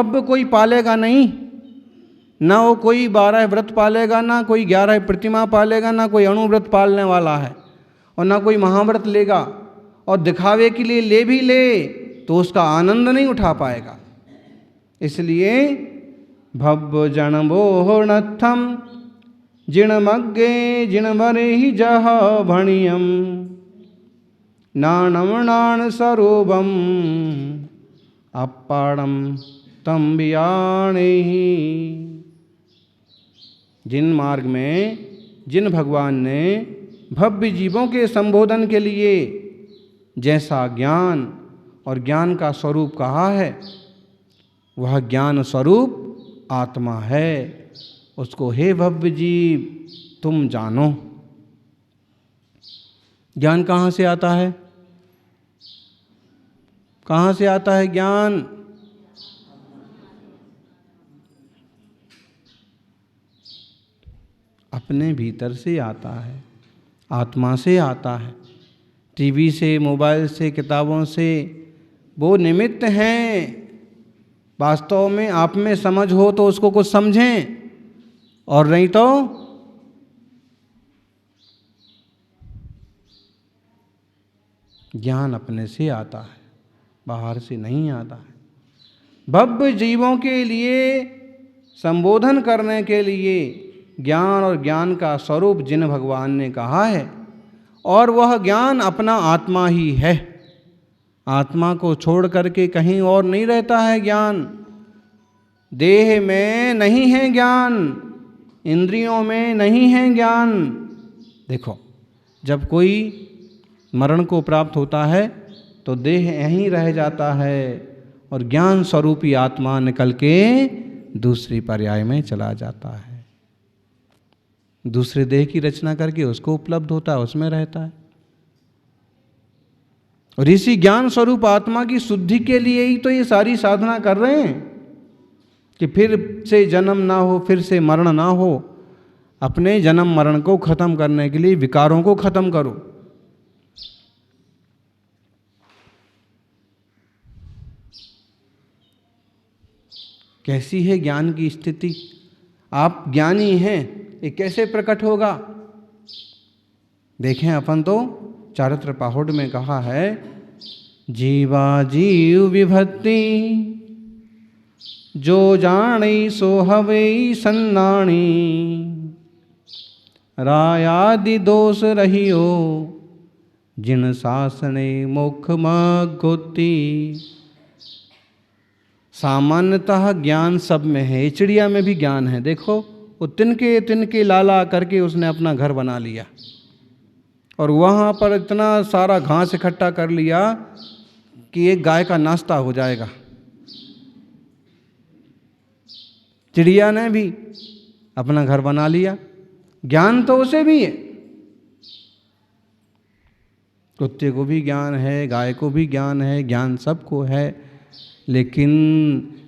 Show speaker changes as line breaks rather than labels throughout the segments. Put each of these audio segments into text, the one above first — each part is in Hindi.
भव्य कोई पालेगा नहीं, ना वो कोई 12 व्रत पालेगा, ना कोई 11 प्रतिमा पालेगा, ना कोई अणुव्रत पालने वाला है, और ना कोई महाव्रत लेगा। और दिखावे के लिए ले भी ले तो उसका आनंद नहीं उठा पाएगा। इसलिए भव्य जणबोहणत्थम जिणमग्गे जिणवरे ही जह भणियम नाणमणान सरोबम अपाड़म तम बियाणे ही। जिन मार्ग में जिन भगवान ने भव्य जीवों के संबोधन के लिए जैसा ज्ञान और ज्ञान का स्वरूप कहा है, वह ज्ञान स्वरूप आत्मा है। उसको हे भव्य जीव तुम जानो। ज्ञान कहाँ से आता है? कहाँ से आता है ज्ञान? अपने भीतर से आता है, आत्मा से आता है। टीवी से, मोबाइल से, किताबों से वो निमित्त हैं। वास्तव में आप में समझ हो तो उसको कुछ समझें, और नहीं तो ज्ञान अपने से आता है, बाहर से नहीं आता है। भव्य जीवों के लिए संबोधन करने के लिए ज्ञान और ज्ञान का स्वरूप जिन भगवान ने कहा है, और वह ज्ञान अपना आत्मा ही है। आत्मा को छोड़ करके कहीं और नहीं रहता है ज्ञान। देह में नहीं है ज्ञान, इंद्रियों में नहीं है ज्ञान। देखो, जब कोई मरण को प्राप्त होता है तो देह यहीं रह जाता है, और ज्ञान स्वरूपी आत्मा निकल के दूसरी पर्याय में चला जाता है। दूसरे देह की रचना करके उसको उपलब्ध होता है, उसमें रहता है। और इसी ज्ञान स्वरूप आत्मा की शुद्धि के लिए ही तो ये सारी साधना कर रहे हैं कि फिर से जन्म ना हो, फिर से मरण ना हो। अपने जन्म मरण को खत्म करने के लिए विकारों को खत्म करो। कैसी है ज्ञान की स्थिति? आप ज्ञानी हैं, ये कैसे प्रकट होगा? देखें, अपन तो चारित्र पाहुड़ में कहा है, जीवा जीव विभक्ति जो जानी सो हवे सन्नाणी रायादि दोष रहियो जिन शासने मुख मगोती। सामान्यतः ज्ञान सब में है, चिड़िया में भी ज्ञान है। देखो, वो तिनके तिनके लाला करके उसने अपना घर बना लिया, और वहाँ पर इतना सारा घास इकट्ठा कर लिया कि एक गाय का नाश्ता हो जाएगा। चिड़िया ने भी अपना घर बना लिया। ज्ञान तो उसे भी है, कुत्ते को भी ज्ञान है, गाय को भी ज्ञान है, ज्ञान सबको है। लेकिन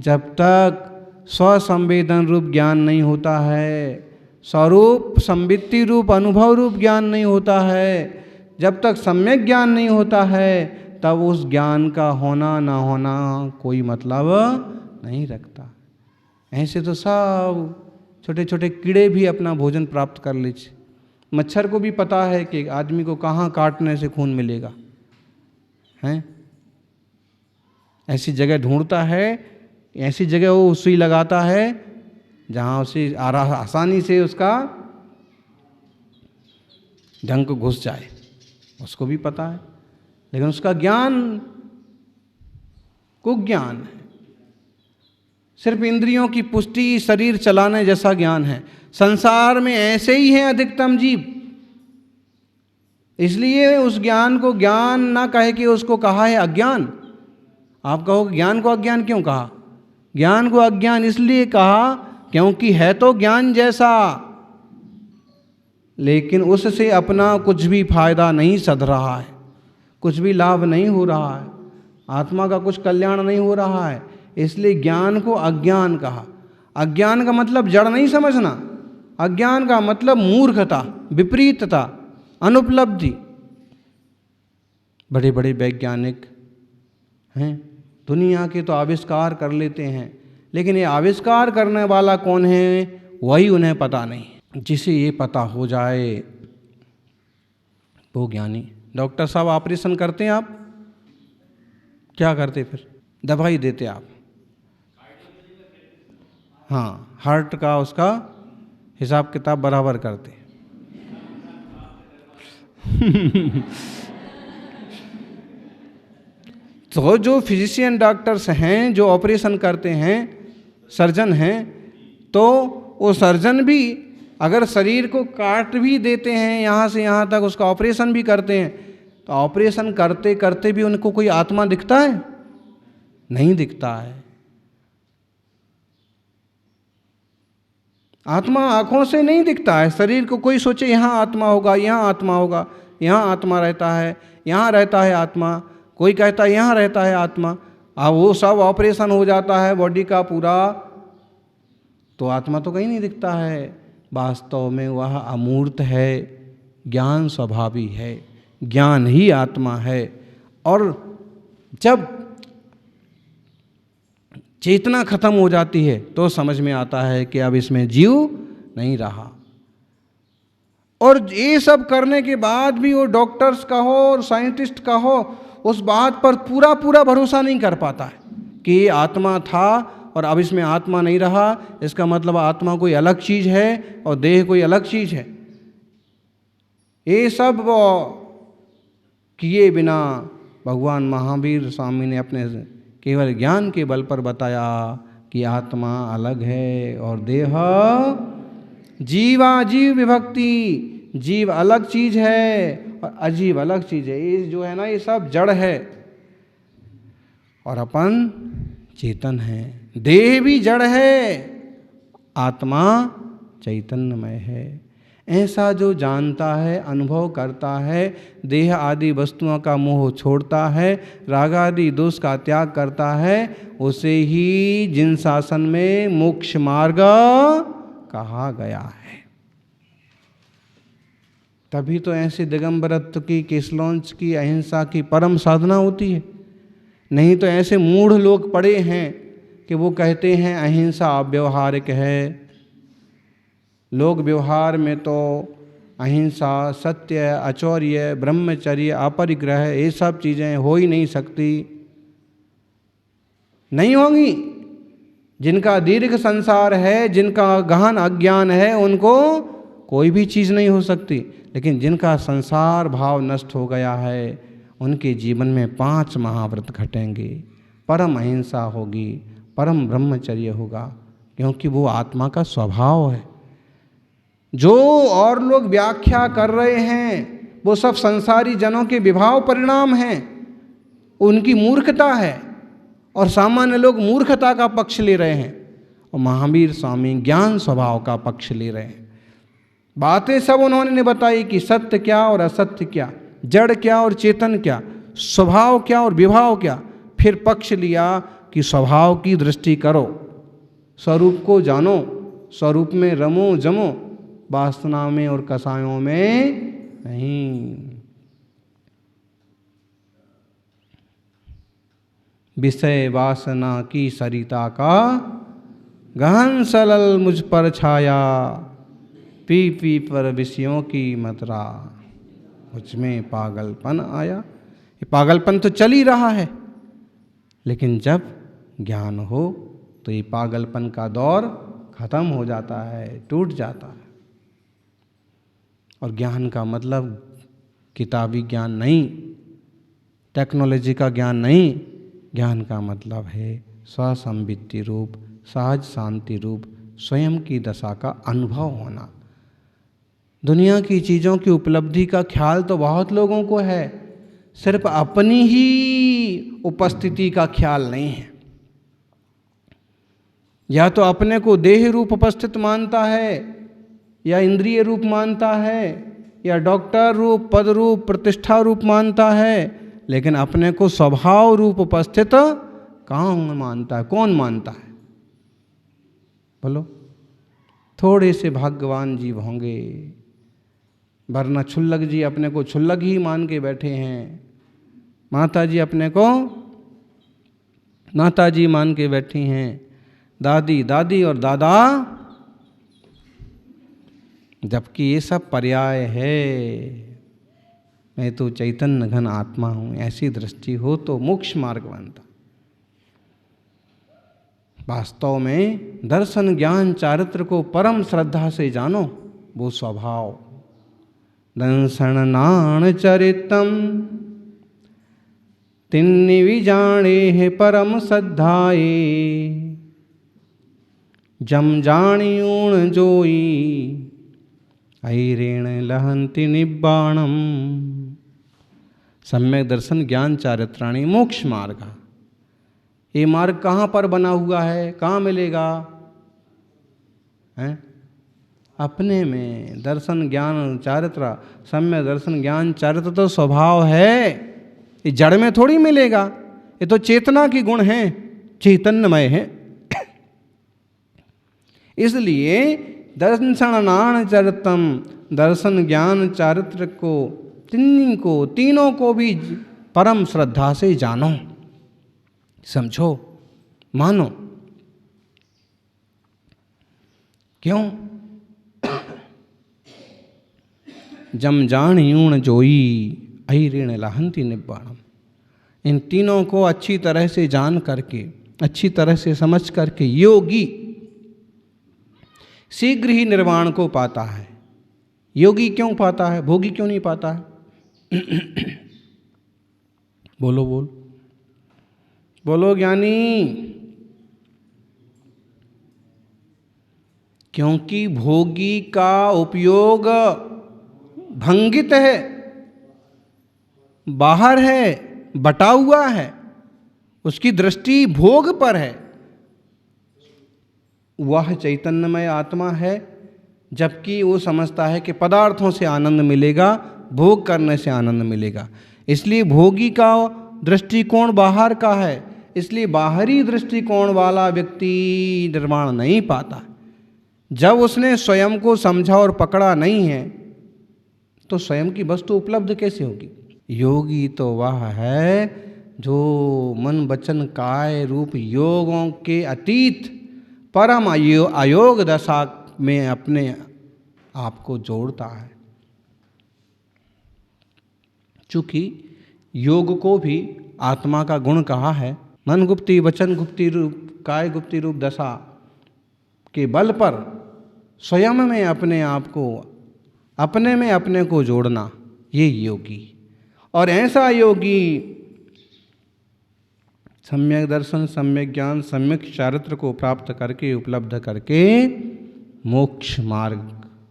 जब तक स्वसंवेदन रूप ज्ञान नहीं होता है, स्वरूप संवित्ति रूप अनुभव रूप ज्ञान नहीं होता है, जब तक सम्यक ज्ञान नहीं होता है, तब उस ज्ञान का होना ना होना कोई मतलब नहीं रखता। ऐसे तो सब छोटे छोटे कीड़े भी अपना भोजन प्राप्त कर ले। मच्छर को भी पता है कि आदमी को कहाँ काटने से खून मिलेगा, हैं? ऐसी जगह ढूंढता है, ऐसी जगह वो सुई लगाता है जहाँ उसे आसानी से उसका डंक घुस जाए, उसको भी पता है। लेकिन उसका ज्ञान कुज्ञान है, सिर्फ इंद्रियों की पुष्टि, शरीर चलाने जैसा ज्ञान है। संसार में ऐसे ही हैं अधिकतम जीव, इसलिए उस ज्ञान को ज्ञान ना कहे कि उसको कहा है अज्ञान। आप कहोगे ज्ञान को अज्ञान क्यों कहा? ज्ञान को अज्ञान इसलिए कहा क्योंकि है तो ज्ञान जैसा, लेकिन उससे अपना कुछ भी फायदा नहीं सध रहा है, कुछ भी लाभ नहीं हो रहा है, आत्मा का कुछ कल्याण नहीं हो रहा है, इसलिए ज्ञान को अज्ञान कहा। अज्ञान का मतलब जड़ नहीं समझना, अज्ञान का मतलब मूर्खता, विपरीतता, अनुपलब्धि। बड़े बड़े वैज्ञानिक हैं, दुनिया के तो आविष्कार कर लेते हैं, लेकिन ये आविष्कार करने वाला कौन है वही उन्हें पता नहीं। जिसे ये पता हो जाए वो ज्ञानी। डॉक्टर साहब ऑपरेशन करते हैं, आप क्या करते? फिर दवाई देते आप, हाँ, हार्ट का उसका हिसाब किताब बराबर करते तो जो फिजिशियन डॉक्टर्स हैं, जो ऑपरेशन करते हैं, सर्जन हैं, तो वो सर्जन भी अगर शरीर को काट भी देते हैं यहाँ से यहाँ तक, उसका ऑपरेशन भी करते हैं, तो ऑपरेशन करते करते भी उनको कोई आत्मा दिखता है? नहीं दिखता है। आत्मा आँखों से नहीं दिखता है। शरीर को कोई सोचे यहाँ आत्मा होगा, यहाँ आत्मा होगा, यहाँ आत्मा रहता है, यहाँ रहता है आत्मा, कोई कहता है यहाँ रहता है आत्मा, अब वो सब ऑपरेशन हो जाता है बॉडी का पूरा, तो आत्मा तो कहीं नहीं दिखता है। वास्तव में वह अमूर्त है, ज्ञान स्वभावी है, ज्ञान ही आत्मा है। और जब चेतना खत्म हो जाती है तो समझ में आता है कि अब इसमें जीव नहीं रहा। और ये सब करने के बाद भी वो डॉक्टर्स का हो और साइंटिस्ट का हो, उस बात पर पूरा पूरा भरोसा नहीं कर पाता है कि ये आत्मा था और अब इसमें आत्मा नहीं रहा, इसका मतलब आत्मा कोई अलग चीज़ है और देह कोई अलग चीज़ है। ये सब किए बिना भगवान महावीर स्वामी ने अपने केवल ज्ञान के बल पर बताया कि आत्मा अलग है और देह जीवाजीव विभक्ति, जीव अलग चीज है और अजीव अलग चीज है। ये जो है ना, ये सब जड़ है और अपन चेतन है। देह भी जड़ है, आत्मा चैतन्यमय है। ऐसा जो जानता है, अनुभव करता है, देह आदि वस्तुओं का मोह छोड़ता है, राग आदि दोष का त्याग करता है, उसे ही जिन शासन में मोक्ष मार्ग कहा गया है। तभी तो ऐसे दिगंबरत्व की, केसलौंच की, अहिंसा की परम साधना होती है। नहीं तो ऐसे मूढ़ लोग पड़े हैं कि वो कहते हैं अहिंसा अव्यवहारिक है। लोक व्यवहार में तो अहिंसा, सत्य, अचौर्य, ब्रह्मचर्य, अपरिग्रह, ये सब चीज़ें हो ही नहीं सकती। नहीं होंगी। जिनका दीर्घ संसार है, जिनका गहन अज्ञान है, उनको कोई भी चीज़ नहीं हो सकती। लेकिन जिनका संसार भाव नष्ट हो गया है, उनके जीवन में 5 महाव्रत घटेंगे, परम अहिंसा होगी, परम ब्रह्मचर्य होगा, क्योंकि वो आत्मा का स्वभाव है। जो और लोग व्याख्या कर रहे हैं वो सब संसारी जनों के विभाव परिणाम हैं, उनकी मूर्खता है और सामान्य लोग मूर्खता का पक्ष ले रहे हैं और महावीर स्वामी ज्ञान स्वभाव का पक्ष ले रहे हैं। बातें सब उन्होंने बताई कि सत्य क्या और असत्य क्या, जड़ क्या और चेतन क्या, स्वभाव क्या और विभाव क्या। फिर पक्ष लिया कि स्वभाव की दृष्टि करो, स्वरूप को जानो, स्वरूप में रमो जमो, वासना में और कसायों में नहीं। विषय वासना की सरिता का गहन सलल मुझ पर छाया, पी पी पर विषयों की मतरा, मुझ में पागलपन आया। ये पागलपन तो चल ही रहा है, लेकिन जब ज्ञान हो तो ये पागलपन का दौर खत्म हो जाता है, टूट जाता है। और ज्ञान का मतलब किताबी ज्ञान नहीं, टेक्नोलॉजी का ज्ञान नहीं। ज्ञान का मतलब है स्वसंवित्ति रूप, सहज शांति रूप, स्वयं की दशा का अनुभव होना। दुनिया की चीज़ों की उपलब्धि का ख्याल तो बहुत लोगों को है, सिर्फ अपनी ही उपस्थिति का ख्याल नहीं है। या तो अपने को देह रूप उपस्थित मानता है, या इंद्रिय रूप मानता है, या डॉक्टर रूप, पद रूप, प्रतिष्ठा रूप मानता है, लेकिन अपने को स्वभाव रूप उपस्थित कहाँ मानता है? कौन मानता है? बोलो। थोड़े से भाग्यवान जीव होंगे, वरना क्षुल्लक जी अपने को क्षुल्लक ही मान के बैठे हैं। माता जी अपने को माता जी मान के बैठी हैं, दादी दादी और दादा, जबकि ये सब पर्याय है। मैं तो चैतन्य घन आत्मा हूँ, ऐसी दृष्टि हो तो मोक्ष मार्ग बनता। वास्तव में दर्शन ज्ञान चारित्र को परम श्रद्धा से जानो, वो स्वभाव। दर्शन नाण चरितम तिन्नि विजाणे है परम श्रद्धाए, जम जानियूण जोई ऐरेण लहंति निब्बाणम। सम्यक दर्शन ज्ञान चारित्राणि मोक्ष मार्ग। ये मार्ग कहाँ पर बना हुआ है, कहाँ मिलेगा? हैं? अपने में। दर्शन ज्ञान चारित्र, सम्यक दर्शन ज्ञान चारित्र तो स्वभाव है, ये जड़ में थोड़ी मिलेगा। ये तो चेतना की गुण है, चैतन्यमय है। इसलिए दर्शनान चरितम, दर्शन ज्ञान चारित्र को, तीनों को भी परम श्रद्धा से जानो, समझो, मानो। क्यों? जम जानियूण जोई ऐरेण लहंति निब्बाणम। इन तीनों को अच्छी तरह से जान करके, अच्छी तरह से समझ करके योगी शीघ्र ही निर्वाण को पाता है। योगी क्यों पाता है, भोगी क्यों नहीं पाता है? बोलो बोल, बोलो ज्ञानी। क्योंकि भोगी का उपयोग भंगित है, बाहर है, बटा हुआ है, उसकी दृष्टि भोग पर है। वह चैतन्यमय आत्मा है, जबकि वो समझता है कि पदार्थों से आनंद मिलेगा, भोग करने से आनंद मिलेगा। इसलिए भोगी का दृष्टिकोण बाहर का है, इसलिए बाहरी दृष्टिकोण वाला व्यक्ति निर्वाण नहीं पाता। जब उसने स्वयं को समझा और पकड़ा नहीं है, तो स्वयं की वस्तु उपलब्ध कैसे होगी? योगी तो वह है जो मन वचन काय रूप योगों के अतीत परम अयोग दशा में अपने आप को जोड़ता है। चूंकि योग को भी आत्मा का गुण कहा है, मन गुप्ती वचन गुप्ती रूप काय गुप्ती रूप दशा के बल पर स्वयं में अपने आप को, अपने में अपने को जोड़ना, ये योगी। और ऐसा योगी सम्यक दर्शन, सम्यक ज्ञान, सम्यक चारित्र को प्राप्त करके, उपलब्ध करके मोक्ष मार्ग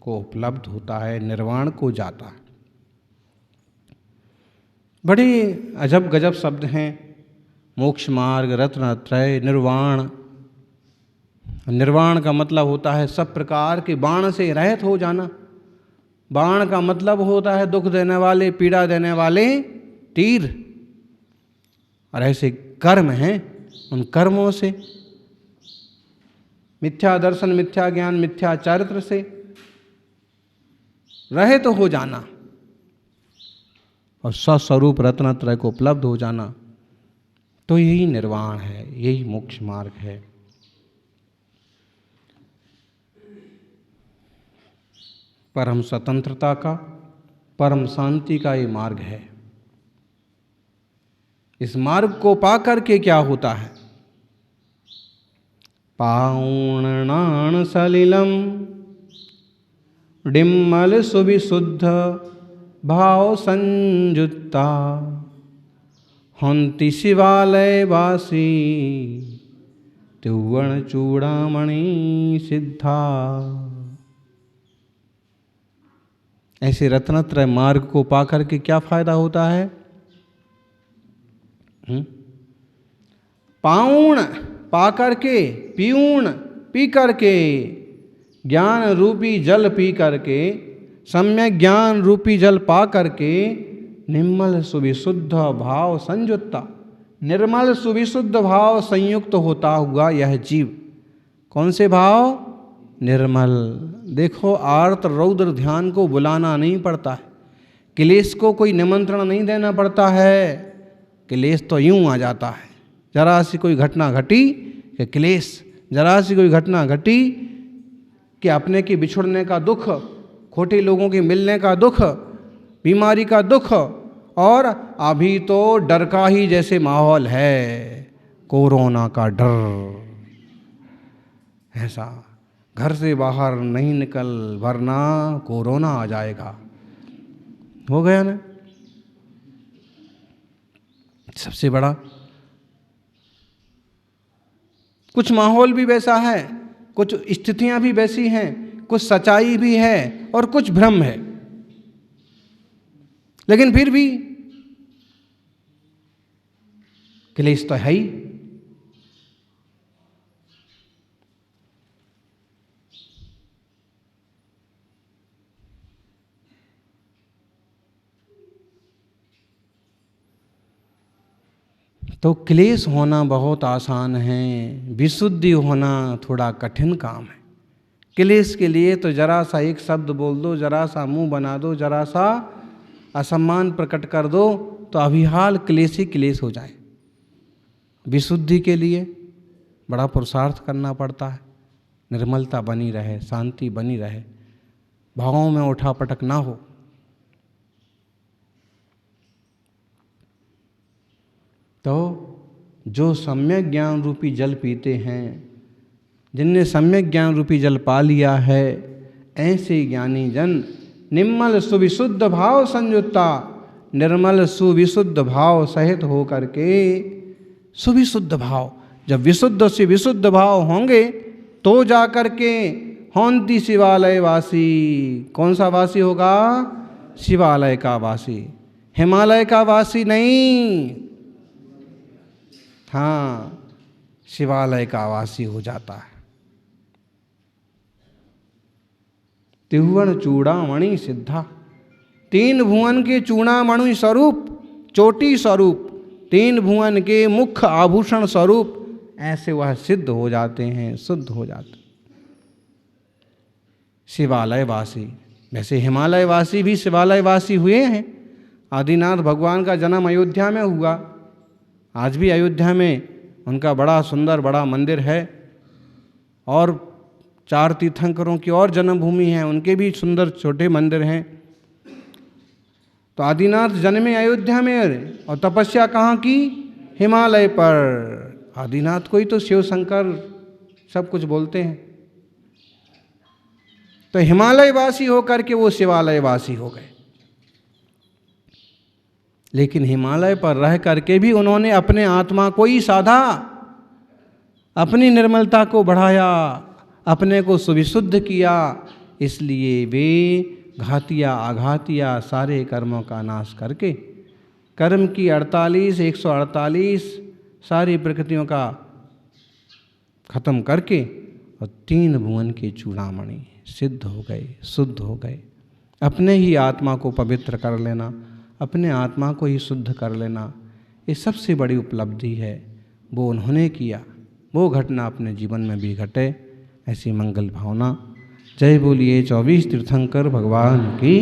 को उपलब्ध होता है, निर्वाण को जाता है। बड़े अजब गजब शब्द हैं, मोक्ष मार्ग, रत्नत्रय, निर्वाण। निर्वाण का मतलब होता है सब प्रकार के बाण से रहित हो जाना। बाण का मतलब होता है दुख देने वाले, पीड़ा देने वाले तीर। और ऐसे कर्म हैं, उन कर्मों से, मिथ्या दर्शन, मिथ्या ज्ञान, मिथ्या चारित्र से रहित हो जाना और स्वस्वरूप रत्नत्रय को उपलब्ध हो जाना, तो यही निर्वाण है, यही मोक्ष मार्ग है। परम स्वतंत्रता का, परम शांति का ये मार्ग है। इस मार्ग को पाकर के क्या होता है? पाऊणान सलिलम डिम्मल सुविशुद्ध भाव संयुक्ता हंति शिवालय वासी त्रिवर्ण चूड़ामणि सिद्धा। ऐसे रत्नत्रय मार्ग को पाकर के क्या फायदा होता है? पाऊण पाकर के, पीऊण पी करके, ज्ञान रूपी जल पी करके, सम्यक ज्ञान रूपी जल पा करके, निर्मल सुविशुद्ध भाव संयुक्ता, निर्मल सुविशुद्ध भाव संयुक्त होता हुआ यह जीव। कौन से भाव? निर्मल। देखो, आर्त रौद्र ध्यान को बुलाना नहीं पड़ता है, क्लेश को कोई निमंत्रण नहीं देना पड़ता है। क्लेश तो यूं आ जाता है, जरा सी कोई घटना घटी कि क्लेश जरा सी कोई घटना घटी कि अपने के बिछुड़ने का दुख, खोटे लोगों के मिलने का दुख, बीमारी का दुख, और अभी तो डर का ही जैसे माहौल है, कोरोना का डर। ऐसा घर से बाहर नहीं निकल वरना कोरोना आ जाएगा। हो गया ना। सबसे बड़ा कुछ माहौल भी वैसा है, कुछ स्थितियां भी वैसी हैं, कुछ सच्चाई भी है और कुछ भ्रम है, लेकिन फिर भी क्लेश तो है ही। तो क्लेश होना बहुत आसान है, विशुद्धि होना थोड़ा कठिन काम है। क्लेश के लिए तो जरा सा एक शब्द बोल दो, जरा सा मुंह बना दो, जरा सा असम्मान प्रकट कर दो तो अभिहाल क्लेश ही क्लेश हो जाए। विशुद्धि के लिए बड़ा पुरुषार्थ करना पड़ता है, निर्मलता बनी रहे, शांति बनी रहे, भावों में उठापटक ना हो। तो जो सम्यक ज्ञान रूपी जल पीते हैं, जिनने सम्यक ज्ञान रूपी जल पा लिया है, ऐसे ज्ञानी जन निर्मल सुविशुद्ध भाव संयुक्ता, निर्मल सुविशुद्ध भाव सहित हो करके, सुविशुद्ध भाव, जब विशुद्ध से विशुद्ध भाव होंगे तो जा करके होंती शिवालय वासी। कौन सा वासी होगा? शिवालय का वासी, हिमालय का वासी नहीं। हाँ, शिवालय का वासी हो जाता है। त्रिभुवन चूड़ामणि सिद्धा, तीन भुवन के चूड़ामणि स्वरूप, चोटी स्वरूप, तीन भुवन के मुख्य आभूषण स्वरूप, ऐसे वह सिद्ध हो जाते हैं, शुद्ध हो जाते। शिवालय वासी, वैसे हिमालय वासी भी शिवालय वासी हुए हैं। आदिनाथ भगवान का जन्म अयोध्या में हुआ। आज भी अयोध्या में उनका बड़ा सुंदर बड़ा मंदिर है, और 4 तीर्थंकरों की और जन्मभूमि है, उनके भी सुंदर छोटे मंदिर हैं। तो आदिनाथ जन्मे अयोध्या में और तपस्या कहाँ की? हिमालय पर। आदिनाथ को ही तो शिव शंकर सब कुछ बोलते हैं। तो हिमालय वासी होकर के वो शिवालय वासी हो गए। लेकिन हिमालय पर रह करके भी उन्होंने अपने आत्मा को ही साधा, अपनी निर्मलता को बढ़ाया, अपने को सुविशुद्ध किया। इसलिए वे घातिया आघातिया सारे कर्मों का नाश करके, कर्म की 148 सारी प्रकृतियों का खत्म करके, और 3 भुवन के चूड़ामणि सिद्ध हो गए, शुद्ध हो गए। अपने ही आत्मा को पवित्र कर लेना, अपने आत्मा को ही शुद्ध कर लेना, ये सबसे बड़ी उपलब्धि है। वो उन्होंने किया, वो घटना अपने जीवन में भी घटे, ऐसी मंगल भावना। जय बोलिए 24 तीर्थंकर भगवान की।